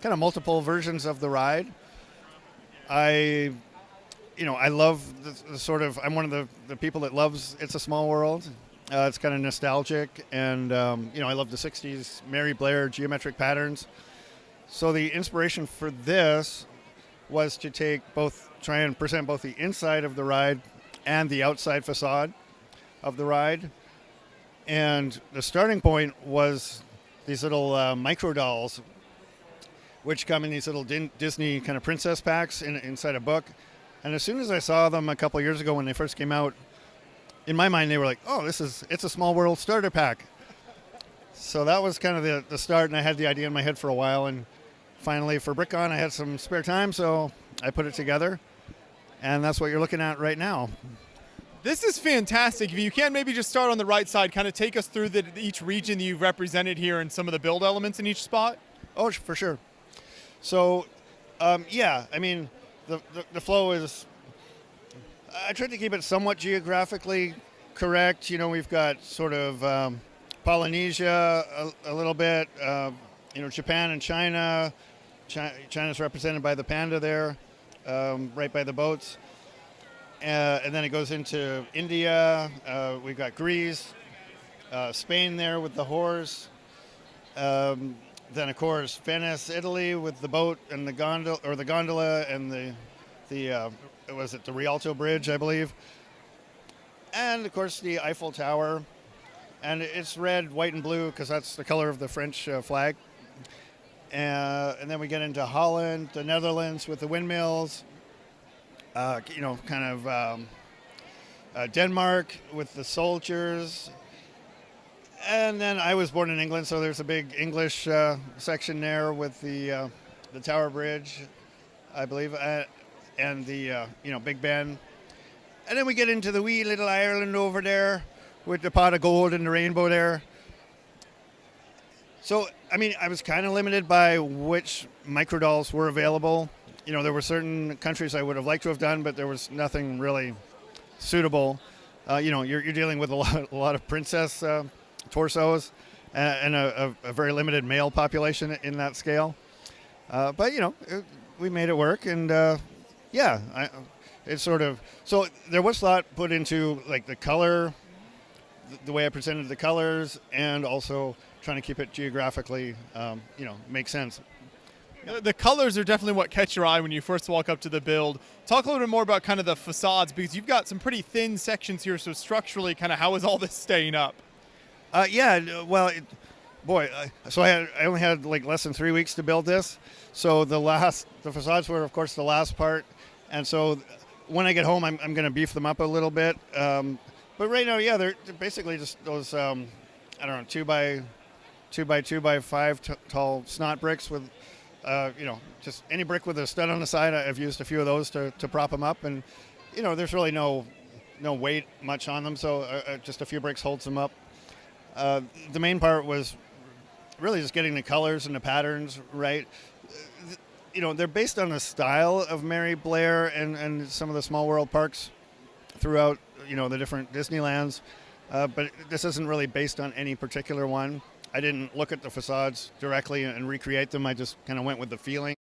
kind of multiple versions of the ride. I I love the sort of, I'm one of the people that loves It's a Small World. It's kind of nostalgic, and I love the 60s Mary Blair geometric patterns. So the inspiration for this was to try and present both the inside of the ride and the outside facade of the ride. And the starting point was these little micro dolls, which come in these little Disney kind of princess packs inside a book. And as soon as I saw them a couple of years ago when they first came out, in my mind they were like, oh, It's a Small World starter pack. So that was kind of the start, and I had the idea in my head for a while, and finally for BrickCon I had some spare time, so I put it together, and that's what you're looking at right now. This is fantastic. If you can maybe just start on the right side, kind of take us through each region you've represented here and some of the build elements in each spot. Oh, for sure. So, the flow is, I tried to keep it somewhat geographically correct. We've got sort of Polynesia a little bit, Japan and China. China's represented by the panda there, right by the boats. And then it goes into India. We've got Greece, Spain there with the horse. Then, of course, Venice, Italy, with the boat and the gondola and the Rialto Bridge, I believe. And, of course, the Eiffel Tower. And it's red, white, and blue because that's the color of the French flag. And then we get into Holland, the Netherlands with the windmills. Denmark with the soldiers. And then I was born in England, so there's a big English section there with the Tower Bridge, I believe, and the Big Ben. And then we get into the wee little Ireland over there with the pot of gold and the rainbow there. So, I was kind of limited by which microdolls were available. There were certain countries I would have liked to have done, but there was nothing really suitable. You're dealing with a lot of princess torsos and a very limited male population in that scale. But we made it work, and it's sort of, so there was thought put into like the color, the way I presented the colors, and also trying to keep it geographically, make sense. The colors are definitely what catch your eye when you first walk up to the build. Talk a little bit more about kind of the facades, because you've got some pretty thin sections here, so structurally, kind of how is all this staying up? So I only had like less than 3 weeks to build this. So the facades were, of course, the last part. And so when I get home, I'm going to beef them up a little bit. But right now, they're basically just those, 2 by 2 by 5 tall snot bricks with, just any brick with a stud on the side. I've used a few of those to prop them up. And, there's really no weight much on them. So just a few bricks holds them up. The main part was really just getting the colors and the patterns right. They're based on the style of Mary Blair and some of the Small World parks throughout, the different Disneylands. But this isn't really based on any particular one. I didn't look at the facades directly and recreate them. I just kind of went with the feeling.